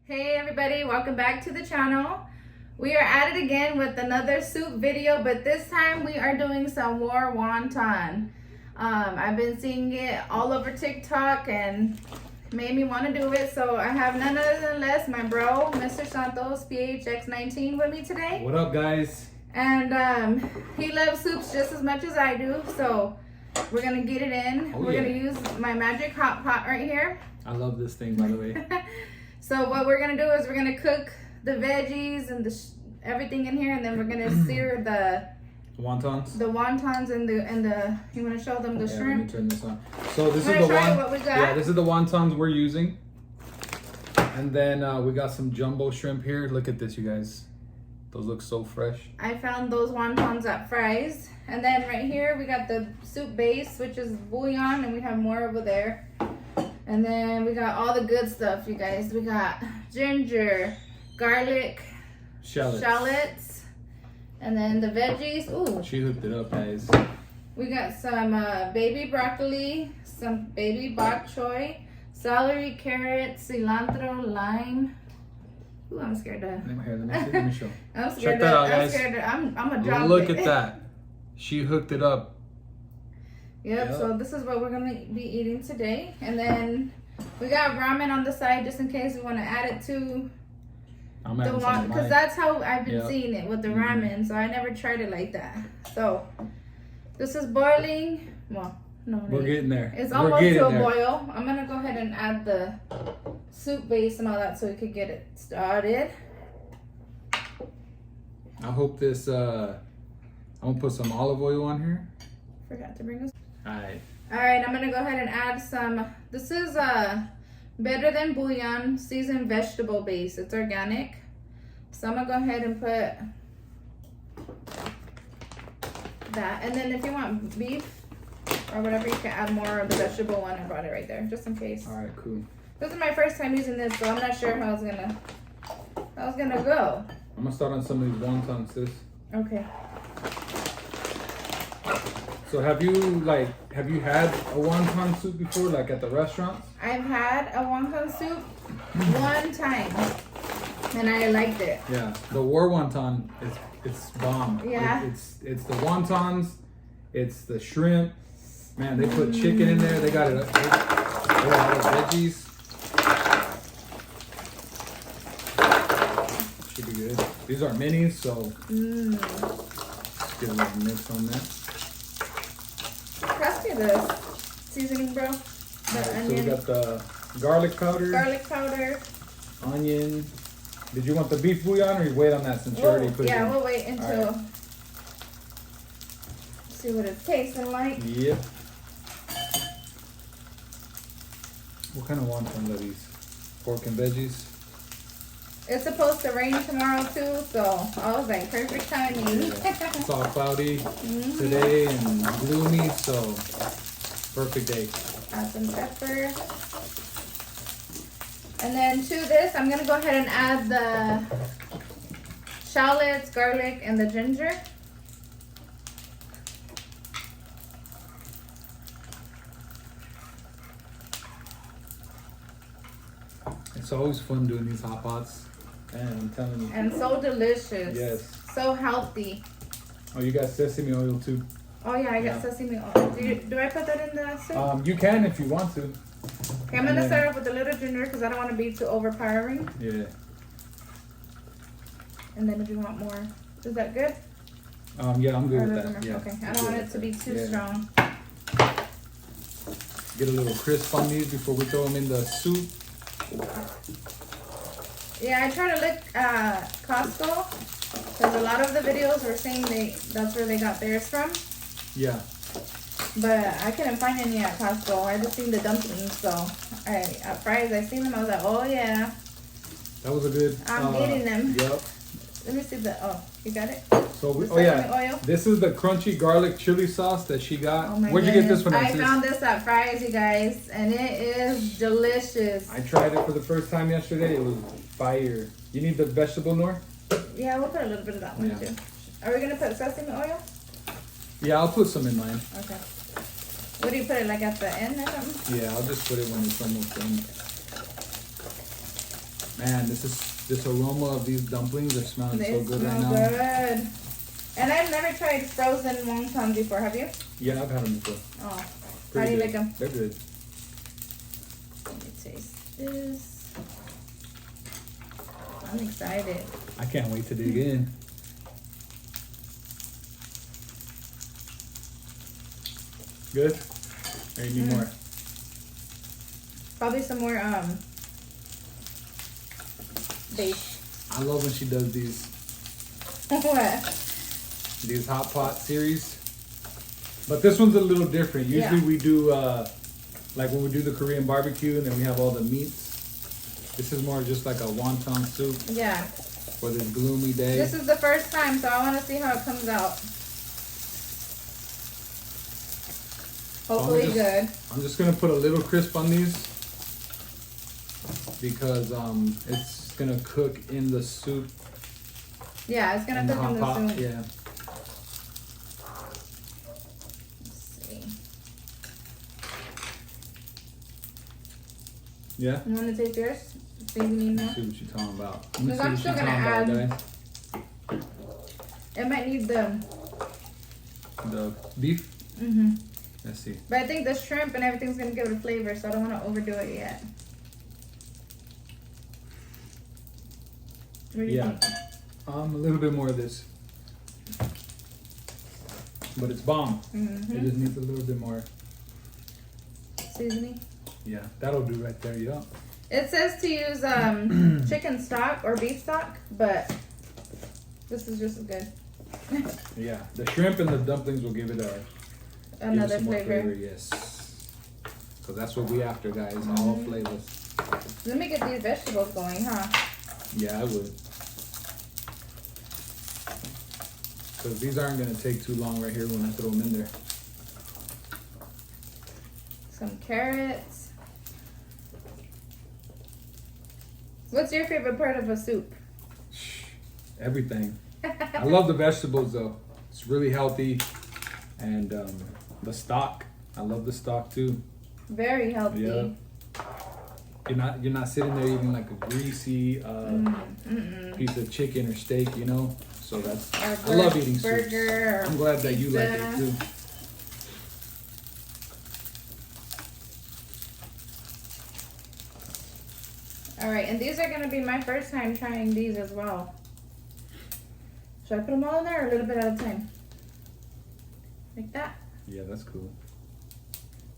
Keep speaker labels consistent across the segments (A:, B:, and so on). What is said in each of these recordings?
A: Hey everybody, welcome back to the channel. We are at it again with another soup video, but this time we are doing some more wonton. I've been seeing it all over TikTok and made me want to do it, so I have none other than less my bro, Mr. Santos PHX19 with me today.
B: What up, guys?
A: And he loves soups just as much as I do, so we're gonna get it in. We're gonna use my magic hot pot right here.
B: I love this thing, by the way.
A: So what we're gonna do is we're gonna cook the veggies and everything in here, and then we're gonna sear the
B: Wontons.
A: The wontons and the. You wanna show them the shrimp?
B: Let me turn this on. So this is
A: the one. What we got?
B: Yeah, this is the wontons we're using, and then we got some jumbo shrimp here. Look at this, you guys. Those look so fresh.
A: I found those wontons at Fry's, and then right here we got the soup base, which is bouillon, and we have more over there. And then we got all the good stuff, you guys. We got ginger, garlic, shallots, and then the veggies. Ooh.
B: She hooked it up, guys.
A: We got some baby broccoli, some baby bok choy, celery, carrots, cilantro, lime. Ooh, I'm scared to.
B: Let me show.
A: I'm scared
B: Check that out, guys.
A: I'm a drop
B: Look
A: it.
B: at that. She hooked it up.
A: Yep, so this is what we're going to be eating today. And then we got ramen on the side just in case we want to add it to the one. Because that's how I've been seeing it with the ramen. So I never tried it like that. So this is boiling. Well, no.
B: We're getting there.
A: It's almost to a boil. I'm going to go ahead and add the soup base and all that so we could get it started.
B: I hope this, I'm going to put some olive oil on here.
A: Forgot to bring this.
B: Alright,
A: I'm gonna go ahead and add some. This is Better Than Bouillon seasoned vegetable base. It's organic. So I'm gonna go ahead and put that. And then if you want beef or whatever, you can add more of the vegetable one. I brought it right there just in case.
B: Alright, cool.
A: This is my first time using this, so I'm not sure how it's gonna go.
B: I'm gonna start on some of these wontons, sis.
A: Okay.
B: So have you had a wonton soup before, like at the restaurants?
A: I've had a wonton soup one time, and I liked it.
B: Yeah, the war wonton it's bomb.
A: Yeah.
B: It's the wontons, it's the shrimp. Man, they put chicken in there. They got it. They got all the veggies. Should be good. These are minis, so let's get a little mix on that.
A: Pass me the seasoning, bro.
B: So we got the garlic powder.
A: Garlic powder.
B: Onion. Did you want the beef bouillon or you wait on that since you already put it in?
A: Yeah, we'll wait until see what it's tasting like.
B: Yep. What kind of wontons are these? Pork and veggies?
A: It's supposed to rain tomorrow too, so I was like, perfect timing.
B: It's all cloudy today and gloomy, so perfect day.
A: Add some pepper. And then to this, I'm gonna go ahead and add the shallots, garlic, and the ginger.
B: It's always fun doing these hot pots. Man, I'm telling you.
A: And so delicious.
B: Yes.
A: So healthy.
B: Oh, you got sesame oil too.
A: Oh yeah, I got sesame oil. Do I put that in the soup?
B: You can if you want to.
A: Okay, I'm gonna start off with a little ginger because I don't want to be too overpowering.
B: Yeah.
A: And then if you want more, is that good?
B: Yeah, I'm good with that. Yeah.
A: Okay, I don't want it to be too strong.
B: Get a little crisp on these before we throw them in the soup.
A: Yeah, I try to look Costco because a lot of the videos were saying that's where they got theirs from.
B: Yeah.
A: But I couldn't find any at Costco. I just seen the dumplings, so at Fry's I seen them. I was like, oh yeah.
B: That was a good.
A: I'm getting them.
B: Yep.
A: Let me see you got it?
B: So
A: oil?
B: This is the crunchy garlic chili sauce that she got.
A: Oh my
B: Where'd you get this one?
A: I found this at Fry's, you guys, and it is delicious.
B: I tried it for the first time yesterday. It was fire. You need the vegetable nor?
A: Yeah, we'll put a little bit of that one too. Are we gonna put sesame oil?
B: Yeah, I'll put some in mine.
A: Okay. What do you put it like at the end or something?
B: Yeah, I'll just put it when it's almost done. Man, this aroma of these dumplings are smelling so good right now.
A: Good. And I've never tried frozen wontons before. Have you?
B: Yeah, I've had them before.
A: Oh,
B: Pretty
A: how do you
B: good.
A: like them?
B: They're good.
A: Let me taste this. I'm excited.
B: I can't wait to dig in. Good? Or you need more?
A: Probably some more base.
B: I love when she does these
A: What?
B: these Hotpot series. But this one's a little different. Usually we do like when we do the Korean barbecue and then we have all the meats. This is more just like a wonton soup
A: Yeah.
B: for this gloomy day.
A: This is the first time, so I want to see how it comes out. Hopefully good.
B: I'm just gonna put a little crisp on these because it's gonna cook in the soup.
A: Yeah, it's gonna cook in the soup.
B: Yeah.
A: Let's see.
B: Yeah.
A: You want to taste yours? See if you need more.
B: Let's see what you're talking about.
A: Because I'm still gonna add. It might need the
B: beef.
A: Mhm.
B: Let's see.
A: But I think the shrimp and everything's gonna give it a flavor, so I don't want to overdo it yet. What do you think?
B: A little bit more of this, but it's bomb. It just needs a little bit more
A: Seasoning.
B: Yeah, that'll do right there. Yeah.
A: It says to use chicken stock or beef stock, but this is just as good.
B: Yeah, the shrimp and the dumplings will give it
A: Another
B: some more
A: flavor.
B: Yes, because that's what we after, guys. All flavors.
A: Let me get these vegetables going, huh?
B: Yeah, I would. Because these aren't going to take too long right here when I throw them in there.
A: Some carrots. What's your favorite part of a soup?
B: Everything. I love the vegetables though. It's really healthy. And the stock. I love the stock too.
A: Very healthy.
B: Yeah. You're not sitting there eating like a greasy piece of chicken or steak, you know? So that's I love eating soups. I'm glad that you like it too.
A: All right, and these are gonna be my first time trying these as well. Should I put them all in there or a little bit at a time? Like that?
B: Yeah, that's cool.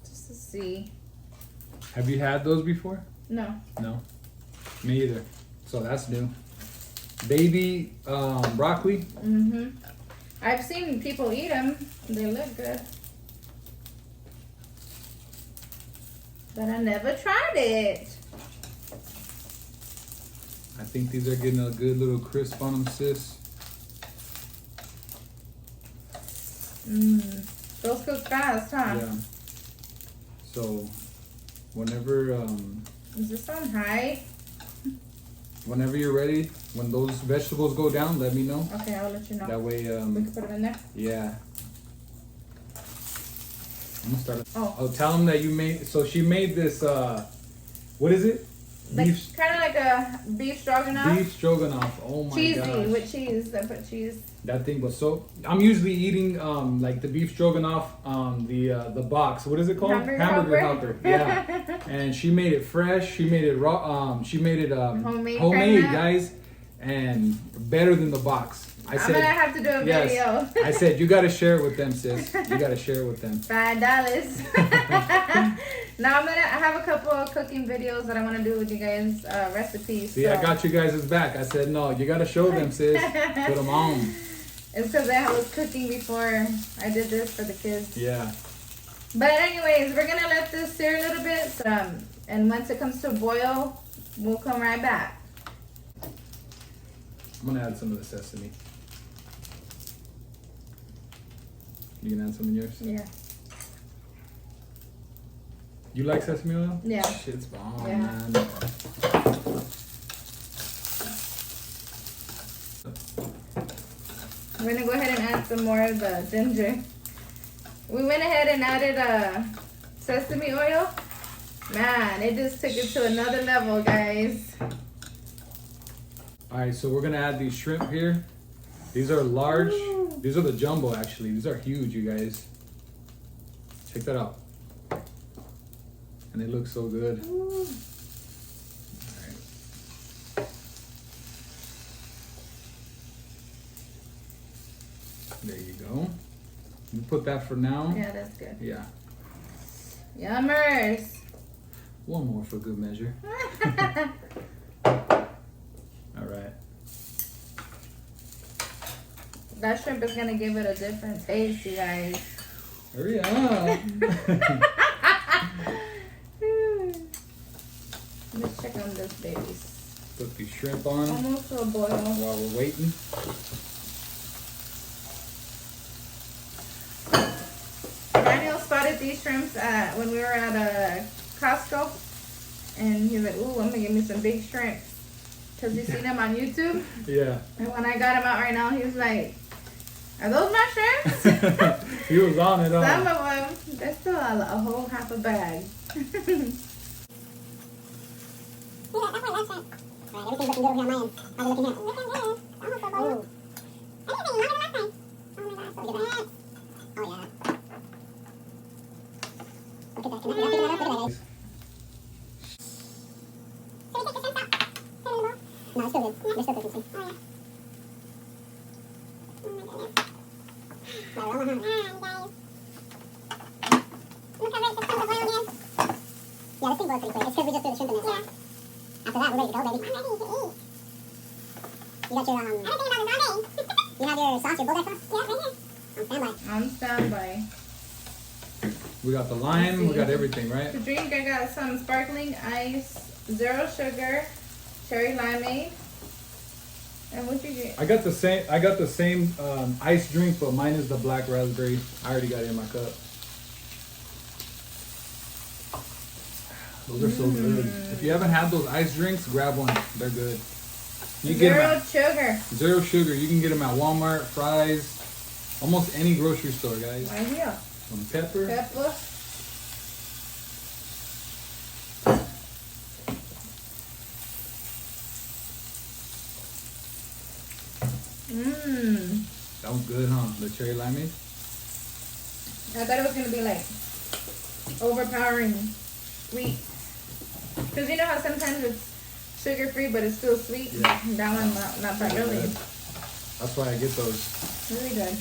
A: Just to see.
B: Have you had those before?
A: No.
B: No? Me either. So that's new. Baby broccoli.
A: I've seen people eat them. They look good. But I never tried it.
B: I think these are getting a good little crisp on them, sis.
A: Those cook fast, huh?
B: Yeah. So, whenever
A: Is this on high?
B: whenever you're ready, when those vegetables go down, let me know.
A: Okay, I'll let you know.
B: That way,
A: We can put them in there.
B: yeah. I'm gonna start.
A: Oh,
B: Tell them that you made. So she made this. What is it?
A: like
B: Beef.
A: kind of like a beef stroganoff.
B: Beef stroganoff. Oh my
A: Cheesy
B: gosh.
A: with cheese. I put cheese.
B: That thing was so. I'm usually eating like the beef stroganoff, the box. What is it called?
A: Hamburger
B: helper. Yeah. And she made it fresh. She made it raw. She made it homemade, guys, and better than the box.
A: I'm gonna have to do a video.
B: I said you gotta share it with them, sis. You gotta share it with them.
A: $5. Now I have a couple of cooking videos that I want to do with you guys, recipes.
B: See, I got you guys' back. I said no, you gotta show them, sis. Put them on.
A: It's because I was cooking before I did this for the kids.
B: Yeah.
A: But anyways, we're gonna let this sear a little bit, and once it comes to a boil, we'll come right back.
B: I'm gonna add some of the sesame. You can add some in yours?
A: Yeah.
B: You like sesame oil?
A: Yeah.
B: Shit's bomb,
A: Yeah.
B: man.
A: We're gonna go ahead and add some more of the ginger. We went ahead and added sesame oil. Man, it just took it to another level, guys.
B: All right, so we're gonna add these shrimp here. These are large.
A: Ooh.
B: These are the jumbo actually. These are huge, you guys. Check that out. And they look so good.
A: Ooh.
B: All right. There you go. You put that for now.
A: Yeah, that's good.
B: Yeah.
A: Yummers.
B: One more for good measure. All right.
A: That shrimp is gonna give it a different taste, you guys.
B: Hurry up.
A: Let's check on this, babies.
B: Put the shrimp on
A: Almost to a boil.
B: while we're waiting.
A: Daniel spotted these shrimps when we were at Costco, and he was like, "Ooh, I'm gonna get me some big shrimps," because he's seen them on YouTube.
B: Yeah.
A: And when I got them out right now, he was like, "Are those my shrimps?"
B: He was on it.
A: Some of them, there's still a whole half a bag.
C: Everything's looking good over here on my end. How's it looking here? Oh. Anything longer than last time. Oh my God. Look at that. Oh yeah. Look at that. Can I pick that up? Look at that. Should we take the shrimp out? Put it in the bowl? No, it's still good. They're still cooking, see? Oh yeah. Oh my goodness. Well, huh? You guys. Look how right the shrimp is boiled again. Yeah, this thing boiled pretty quick. It's because we just threw the shrimp in there. Yeah. After that, we're ready to go, baby. I'm ready to eat. You got your, I don't think about this all day. You have your sauce, your bulldog sauce? Yeah, right here. On standby.
A: On standby.
B: We got the lime. We got everything, right?
A: To drink, I got some sparkling ice, 0 sugar, cherry limeade. And what you get?
B: I got the same ice drink, but mine is the black raspberry. I already got it in my cup. Those are so good. If you haven't had those ice drinks, grab one. They're good. You get them
A: sugar.
B: 0 sugar. You can get them at Walmart, Fry's, almost any grocery store, guys.
A: Right here.
B: Some pepper.
A: Pepper. Mmm.
B: Sounds good, huh? The cherry limeade.
A: I thought it was gonna be like overpowering sweet. Because you know how sometimes it's sugar free but it's still sweet?
B: Yeah.
A: That one not that really.
B: That's why I get those.
A: Really good.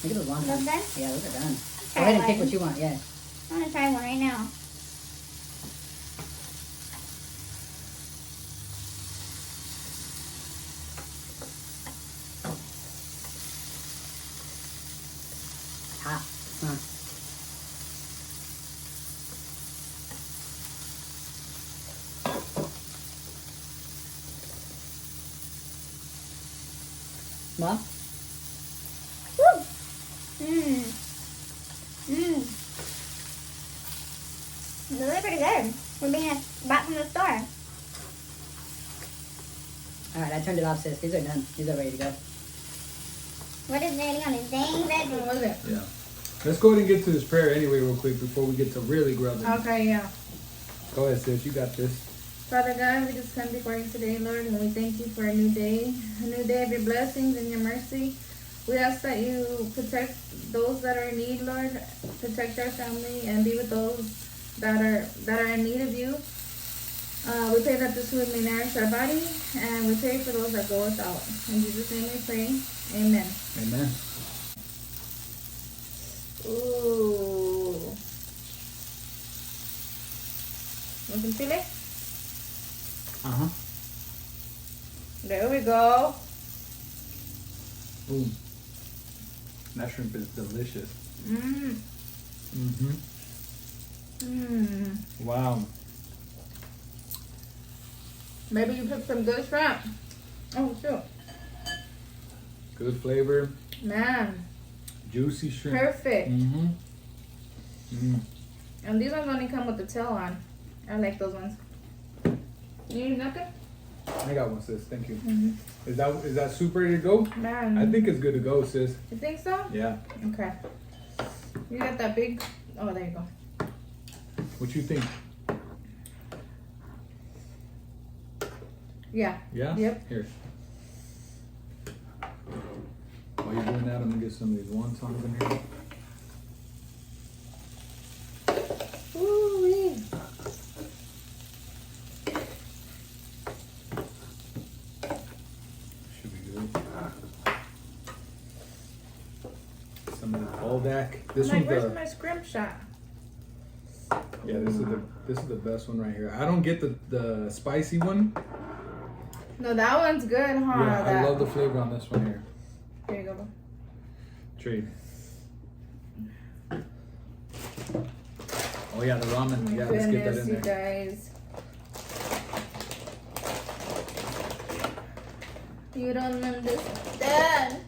D: Look at those wontons.
C: Those done?
D: Yeah, those are done. Go
C: Try
D: ahead and
C: one.
D: pick what you want, yeah.
C: I want to try one right now.
D: Hot. Huh. Well,
C: Woo! Mmm. Mmm. They're really pretty good. We're being bought from the store.
D: alright, I turned it off, sis. These are done. These are ready to go.
C: What is there on the dang veggie?
A: What was it?
B: Yeah. Let's go ahead and get to this prayer anyway real quick before we get to really grubbing.
A: Okay, yeah.
B: Go ahead, sis. You got this.
A: Father God, we just come before you today, Lord, and we thank you for a new day of your blessings and your mercy. We ask that you protect those that are in need, Lord, protect our family, and be with those that are in need of you. We pray that this food may nourish our body, and we pray for those that go without. In Jesus' name we pray. Amen.
B: Amen.
A: Ooh. Want some chili?
B: Uh-huh.
A: There we go.
B: Boom. That shrimp is delicious.
A: Mmm.
B: Mm-hmm.
A: Mmm.
B: Wow.
A: Maybe you picked some good shrimp. Oh, shoot.
B: Good flavor.
A: Man.
B: Juicy shrimp.
A: Perfect.
B: Mm-hmm. Mm.
A: And these ones only come with the tail on. I like those ones. You need nothing?
B: I got one, sis. Thank you.
A: Mm-hmm.
B: Is that soup ready to go?
A: Man.
B: I think it's good to go, sis.
A: You think so?
B: Yeah.
A: Okay. You got that big... Oh, there you go.
B: What you think?
A: Yeah.
B: Yeah?
A: Yep.
B: Here. While you're doing that, I'm gonna get some of these wontons in here.
A: Ooh-wee.
B: Should be good. Some of the Baldac. This
A: I'm like,
B: one's
A: where's
B: the
A: my scrimp shot?
B: yeah. This is the best one right here. I don't get the spicy one.
A: No, that one's good, huh?
B: Yeah,
A: That-
B: I love the flavor on this one here.
A: Here you go.
B: Trade. Oh yeah, the ramen.
A: Oh my
B: Yeah, let's get that
A: goodness,
B: in
A: you
B: there.
A: guys. You don't understand.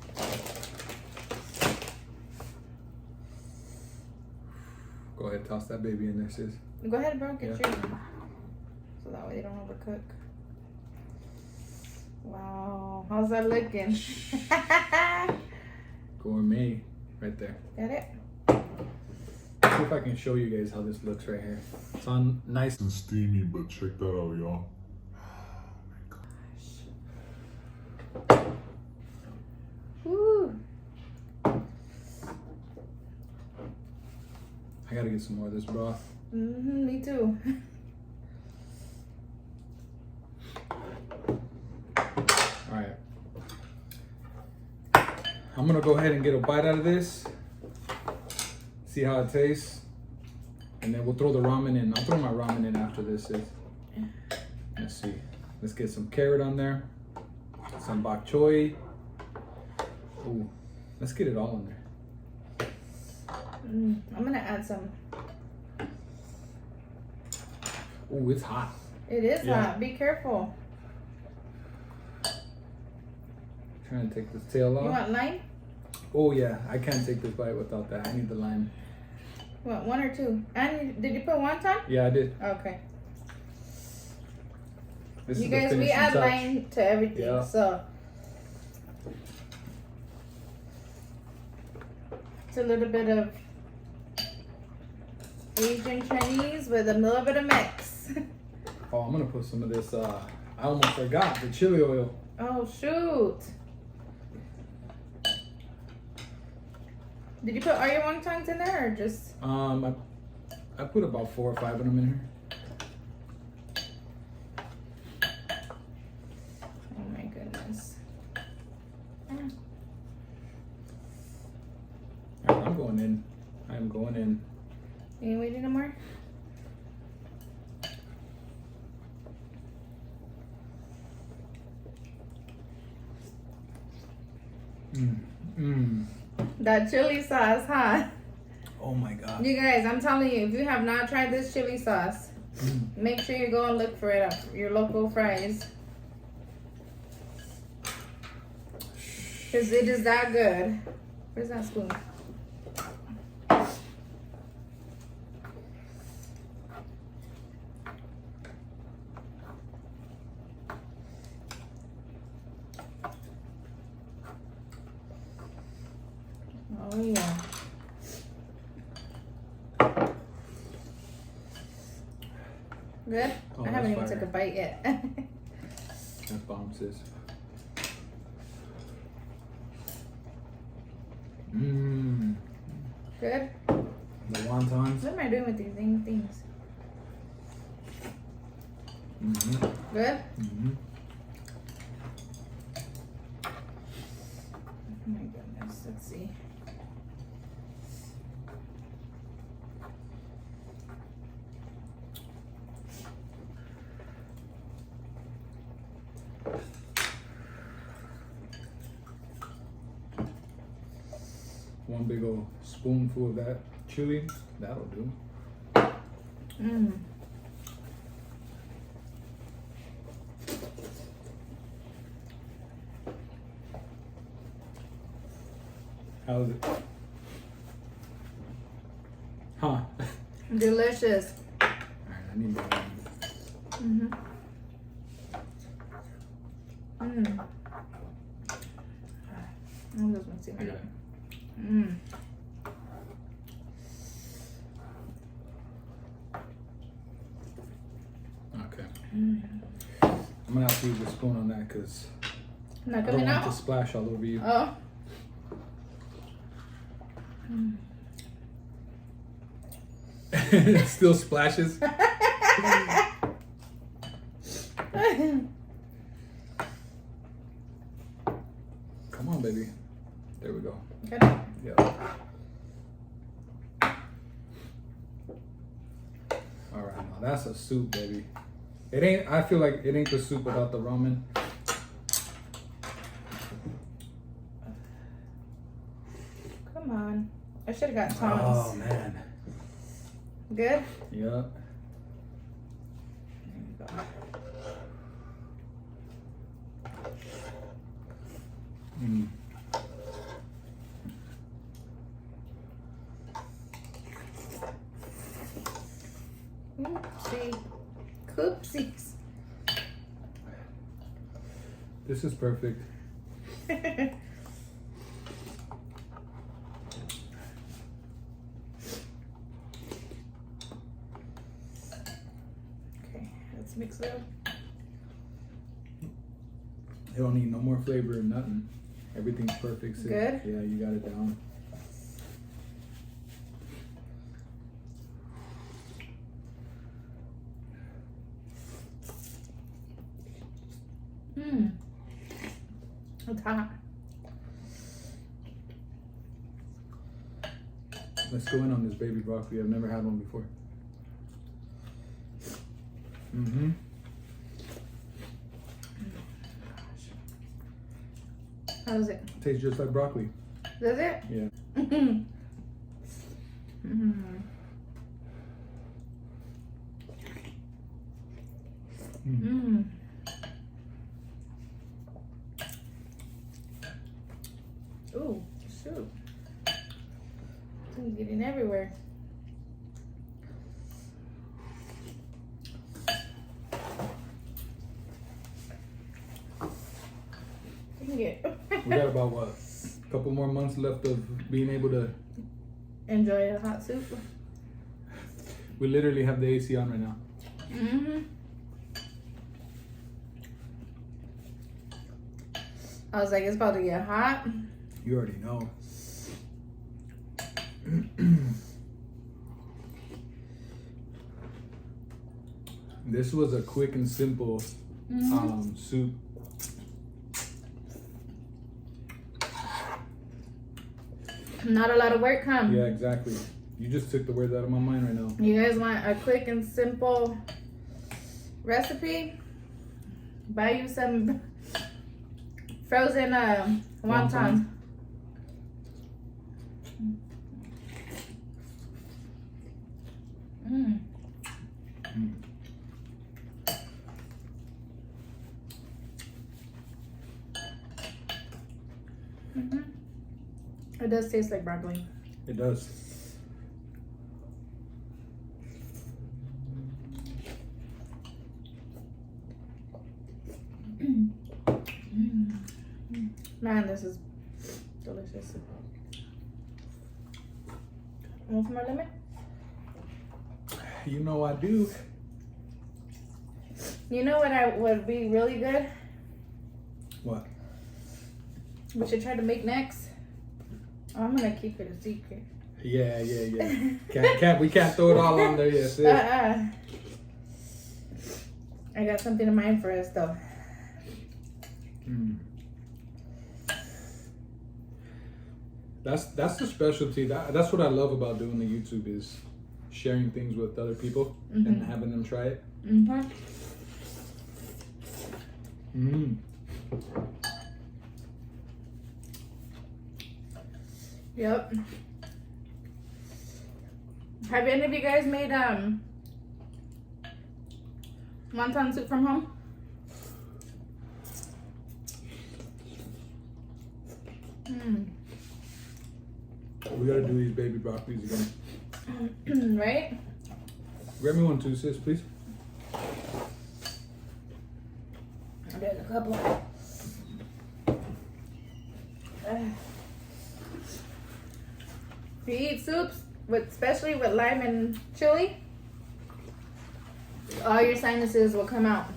B: Go ahead, toss that baby in there, sis.
A: Go ahead, bro. Get
B: Yeah.
A: yours. So that way they don't overcook. Wow. How's that looking?
B: Gourmet, right there.
A: Got it?
B: See if I can show you guys how this looks right here. It's on nice.
E: and steamy, but check that out, y'all.
A: Woo.
B: I gotta get some more of this broth.
A: Me too.
B: All right. I'm gonna go ahead and get a bite out of this. See how it tastes. And then we'll throw the ramen in. I'll throw my ramen in after this. Let's see. Let's get some carrot on there. Some bok choy. Ooh. Let's get it all in there.
A: I'm gonna add some.
B: Ooh, it's hot.
A: It is
B: Yeah.
A: hot. Be careful.
B: Trying to take this tail
A: You
B: off.
A: want lime?
B: Oh yeah, I can't take this bite without that. I need the lime.
A: You want one or two? And did you put wonton?
B: Yeah, I did.
A: Okay.
B: This
A: You
B: is the
A: guys, we
B: finishing
A: add
B: touch.
A: lime to everything,
B: Yeah.
A: so it's a little bit of Asian Chinese with a little bit of mix.
B: Oh, I'm gonna put some of this. I almost forgot the chili oil.
A: Oh shoot! Did you put all your wontons in there, or just?
B: I put about 4 or 5 of them in here.
A: Oh my goodness!
B: All right, I'm going in. I'm going in.
A: You waiting no more? That chili sauce, huh?
B: Oh my god.
A: You guys, I'm telling you, if you have not tried this chili sauce, make sure you go and look for it at your local Fry's. Because it is that good. Where's that spoon? Oh yeah. Good?
B: Oh,
A: I haven't even
B: that's
A: took a
B: fire.
A: bite yet.
B: That's bomb, sis. Mmm.
A: Good?
B: The wontons.
A: What am I doing with these dang things?
B: Mm-hmm.
A: Good?
B: Mm-hmm.
A: Oh my goodness, let's see.
B: One big old spoonful of that chili. That'll do.
A: Mmm.
B: How's it? Huh?
A: Delicious.
B: Alright, I need more.
A: Mm-hmm. Mmm. Oh, this one's too
B: I got
A: much.
B: it.
A: Mmm.
B: Okay.
A: Mm.
B: I'm I'm gonna have to use a spoon on that because
A: Not
B: I don't
A: coming
B: want
A: out?
B: to splash all over you.
A: Oh.
B: It still splashes. Come on, baby. There we go.
A: Good.
B: Yeah. All right, now that's a soup, baby. It ain't. I feel like it ain't the soup without the ramen.
A: Come on. I should have got tongs.
B: Oh man.
A: Good?
B: Yeah.
A: There you go.
B: Mm.
A: Oopsie. Coopsies.
B: This is perfect.
A: Okay, let's mix it up.
B: You don't need no more flavor or nothing. Everything's perfect. Sis.
A: Good?
B: Yeah, you got it down.
A: Mmm. It's hot.
B: Let's go in on this baby broccoli. I've never had one before. Mm-hmm.
A: How is it?
B: Tastes just like broccoli.
A: Does it?
B: Yeah.
A: Mm. Mm. Ooh, soup. It's getting everywhere. We
B: got about what? A couple more months left of being able to
A: enjoy a hot soup.
B: We literally have the AC on right now.
A: Mm-hmm. I was like, it's about to get hot.
B: You already know. This was a quick and simple soup.
A: Not a lot of work, huh?
B: Yeah, exactly. You just took the words out of my mind right now.
A: You guys want a quick and simple recipe? Buy you some frozen wontons. Mm. Mm-hmm. It does taste like broccoli.
B: It does.
A: Man, this is delicious. Want some more lemon?
B: You know I do.
A: You know what I would be really good?
B: What?
A: We should try to make next. Oh, I'm gonna keep it a secret.
B: Yeah. We can't throw it all on there yet, sis.
A: I got something in mind for us though.
B: That's the specialty. That's what I love about doing the YouTube is sharing things with other people and having them try it.
A: Yep. Have any of you guys made wonton soup from home?
B: We gotta do these baby broccolis again.
A: Right?
B: Grab me one too, sis, please.
A: There's a couple. If you eat soups, especially with lime and chili, all your sinuses will come out.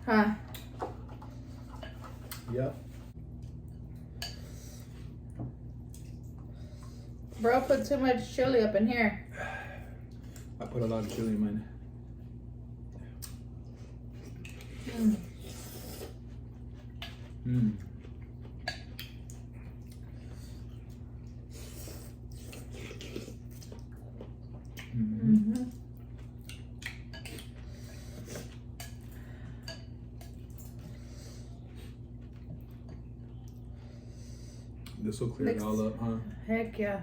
A: Huh?
B: Yep.
A: Bro, put too much chili up in here.
B: I put a lot of chili in mine.
A: Mm.
B: Mm.
A: Mm-hmm.
B: This will clear it all up, huh?
A: Heck yeah.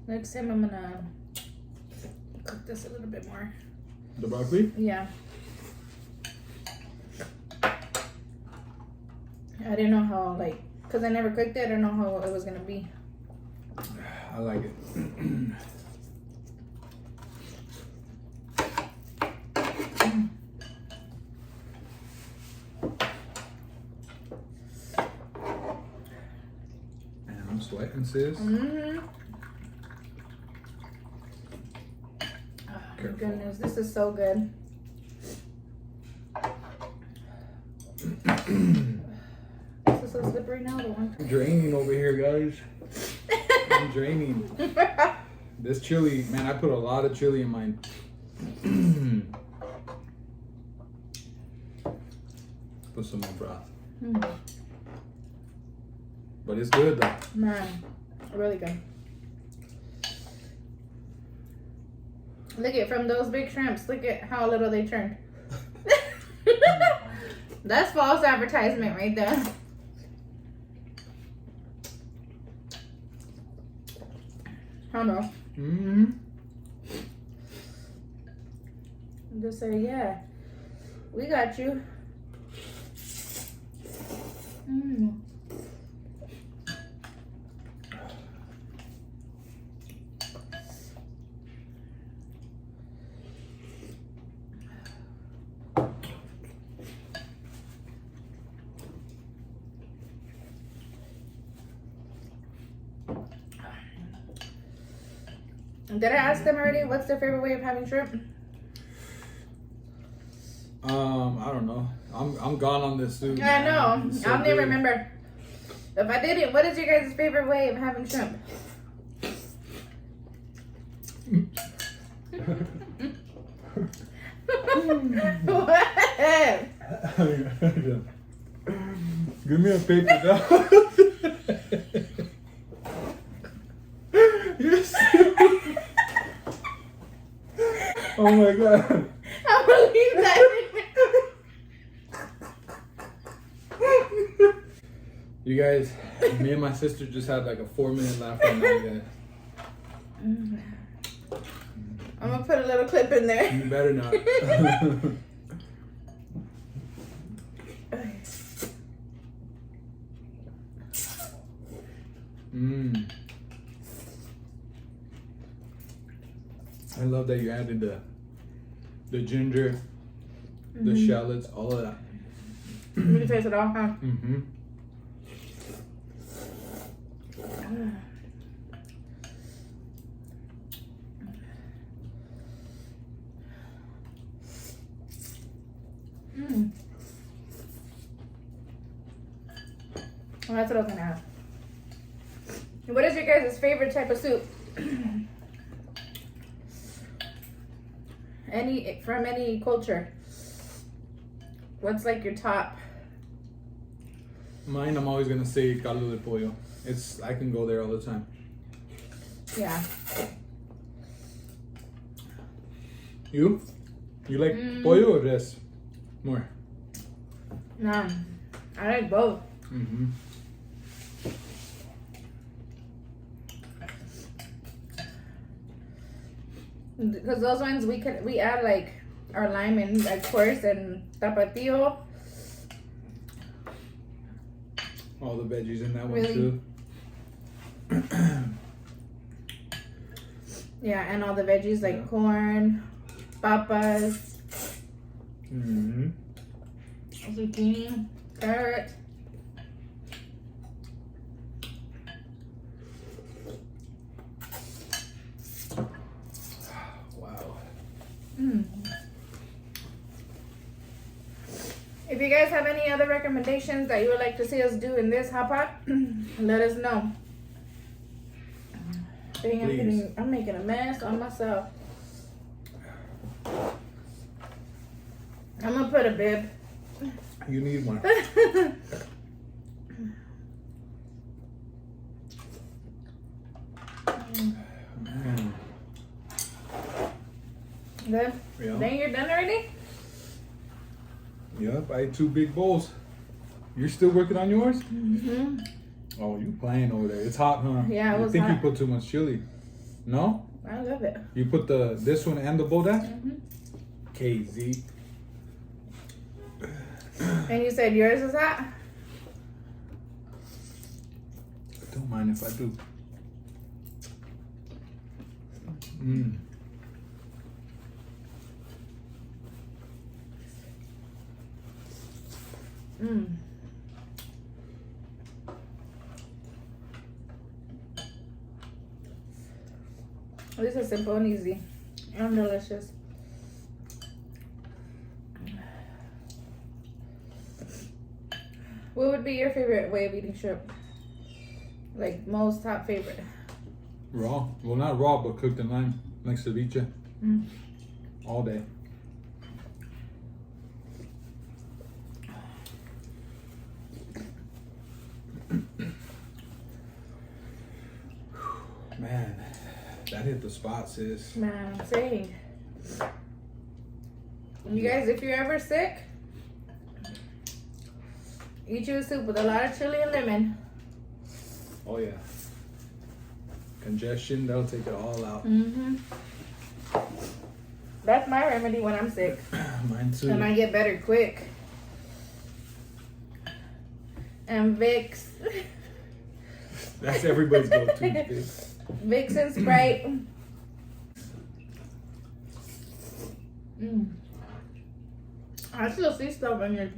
A: Next time I'm gonna cook this a little bit more.
B: The broccoli?
A: Yeah. I didn't know how, like, because I never cooked it, I don't know how it was gonna be.
B: I like it. Man, I'm sweating, sis.
A: Mm-hmm. Oh, my
B: Careful.
A: goodness, this is so good. This is so slippery now, the one.
B: I'm draining over here, guys. I'm draining. This chili, man, I put a lot of chili in mine. Put some more broth.
A: Mm.
B: But it's good though.
A: Man, really good. Look at from those big shrimps. Look at how little they turned. That's false advertisement right there. I know.
B: Mm-hmm.
A: Just say, yeah, we got you. Mm. Did I ask them already what's their favorite way of having shrimp?
B: I don't know. I'm gone on this soup.
A: I know.
B: It's so
A: I'll never
B: good.
A: remember. If I did it, what is your guys' favorite way of having shrimp? What?
B: Give me a paper towel. Yes. Oh my god.
A: I believe that.
B: You guys, me and my sister just had like a 4-minute laugh right now, you guys.
A: I'm gonna put a little clip in there.
B: You better not. Mmm. I love that you added the ginger, the shallots, all of that.
A: You taste it all, huh?
B: Mm-hmm.
A: Mm. Well, that's what I was gonna ask. What is your guys' favorite type of soup? From any culture. What's like your top?
B: Mine, I'm always gonna say caldo de pollo. I can go there all the time.
A: Yeah.
B: You like pollo or res? More.
A: No, I like both.
B: Mm-hmm.
A: Because those ones we add like our lime and of course and tapatio.
B: All the veggies in that
A: Really?
B: one too.
A: Yeah, and all the veggies like corn, papas,
B: Mm-hmm.
A: zucchini, carrot.
B: Wow.
A: Mm. you guys have any other recommendations that you would like to see us do in this hot pot, let us know. Dang, I'm making a mess on myself. I'm gonna put a bib.
B: You need one. Man.
A: Good?
B: Yeah.
A: Then you're done already?
B: Yep, I ate 2 big bowls. You're still working on yours?
A: Mm-hmm.
B: Oh, you playing over there. It's hot, huh?
A: Yeah, it was
B: I think
A: hot.
B: you put too much chili. No?
A: I love it.
B: You put this one and the bodak?
A: Mm-hmm.
B: KZ.
A: And you said yours is hot?
B: Don't mind if I do. Mmm.
A: Mmm. This is simple and easy and delicious. What would be your favorite way of eating shrimp? Like most top favorite?
B: Raw. Well, not raw, but cooked in lime. Like ceviche.
A: Mm.
B: All day. Man, that hit the spot, sis.
A: Man, I'm saying. You guys, if you're ever sick, eat you a soup with a lot of chili and lemon.
B: Oh, yeah. Congestion, that'll take it all out.
A: Mm-hmm. That's my remedy when I'm sick.
B: Mine too.
A: And I get better quick. And Vicks.
B: That's everybody's go-to. Vicks.
A: Vicks and Sprite. Mm. I still see stuff in here.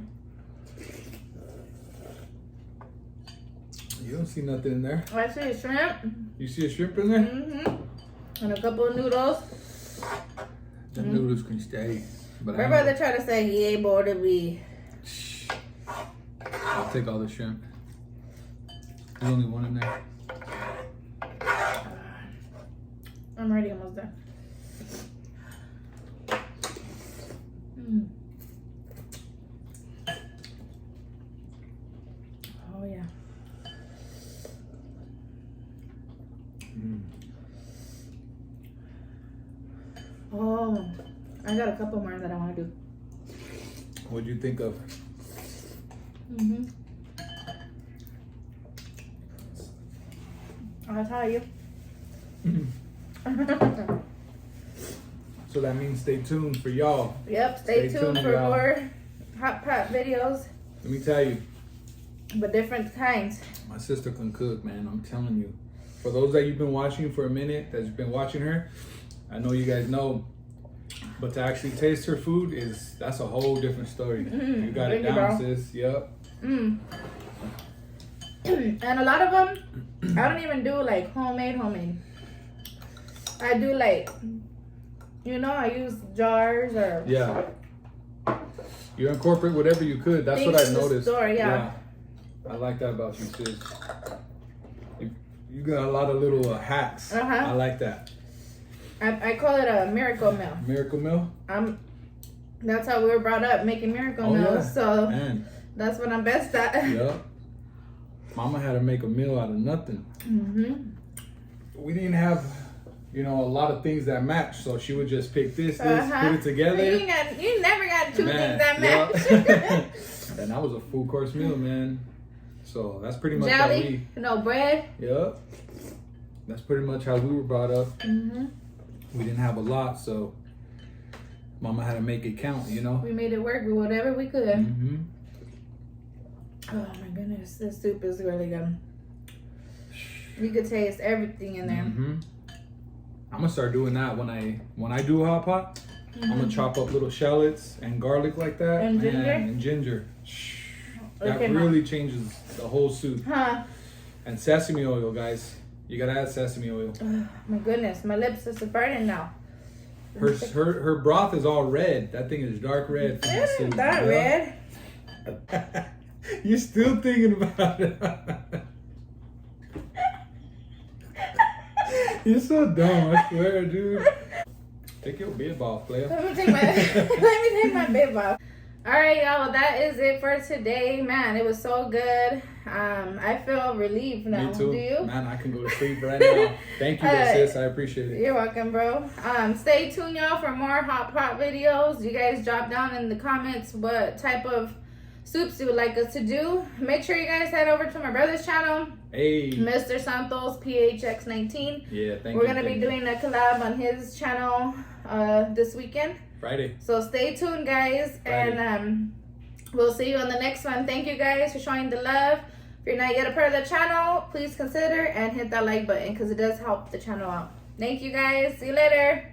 B: You don't see nothing in there.
A: I see a shrimp.
B: You see a shrimp in there?
A: Mm-hmm. And a couple of noodles.
B: The noodles can stay. But
A: My brother tried to say he able to be.
B: I'll take all the shrimp. There's only one in there.
A: I'm already almost done. Mm. Oh yeah.
B: Mm.
A: Oh, I got a couple more that I want to do.
B: What'd you think of?
A: Mm-hmm. I'll tell you.
B: So that means stay tuned for y'all.
A: Yep, stay tuned for
B: y'all.
A: more hot pot videos,
B: Let me tell you,
A: but different kinds.
B: my sister can cook, man. I'm telling you. For those that you've been watching for a minute, that's been watching her, I know you guys know. But to actually taste her food that's a whole different story.
A: Mm,
B: You got it
A: thank you,
B: down,
A: bro.
B: sis. Yep.
A: Mm. And a lot of them, I don't even do like homemade. I do like, I use jars or
B: Yeah. You incorporate whatever you could. That's what
A: things
B: I
A: from the
B: noticed.
A: store, yeah.
B: I like that about you, sis. You got a lot of little hacks.
A: Uh-huh.
B: I like that.
A: I call it a miracle meal.
B: Miracle Meal?
A: That's how we were brought up, making miracle
B: Oh,
A: meals.
B: yeah.
A: So
B: Man.
A: that's what I'm best at.
B: Yep. Mama had to make a meal out of nothing.
A: Mm-hmm.
B: We didn't have, a lot of things that match, so she would just pick this, put it together.
A: You never got two
B: Man,
A: things that match.
B: yep. And that was a full course meal, man. So that's pretty much how
A: Jelly, no bread.
B: Yep. That's pretty much how we were brought up.
A: Mm-hmm.
B: We didn't have a lot, so Mama had to make it count,
A: We made it work with whatever we could.
B: Mm-hmm.
A: Oh my goodness, this soup is really good. You could taste everything in there.
B: Mm-hmm. I'm gonna start doing that when I do a hot pot. I'm gonna chop up little shallots and garlic like that.
A: And ginger?
B: And ginger. That
A: Okay,
B: really changes the whole soup.
A: Huh?
B: And sesame oil, guys. You gotta add sesame oil.
A: Oh, my goodness, my lips are burning now.
B: Her broth is all red. That thing is dark red. from the
A: It
B: soup.
A: isn't that
B: Yeah.
A: red.
B: You're still thinking about it. You're so dumb, I swear, dude. Take your bib off, player.
A: Let me take my bib off. All right, y'all. That is it for today. Man, it was so good. I feel relieved now.
B: Me too.
A: Do you?
B: Man, I can go to sleep right now. Thank you, sis. I appreciate it.
A: You're welcome, bro. Stay tuned, y'all, for more hot pot videos. You guys drop down in the comments what type of soups you would like us to do. Make sure you guys head over to my brother's channel.
B: Hey.
A: Mr. Santos PHX19.
B: Yeah, thank you.
A: We're gonna be doing a collab on his channel this weekend.
B: Friday.
A: So stay tuned, guys,
B: Friday.
A: and we'll see you on the next one. Thank you guys for showing the love. If you're not yet a part of the channel, please consider and hit that like button because it does help the channel out. Thank you guys. See you later.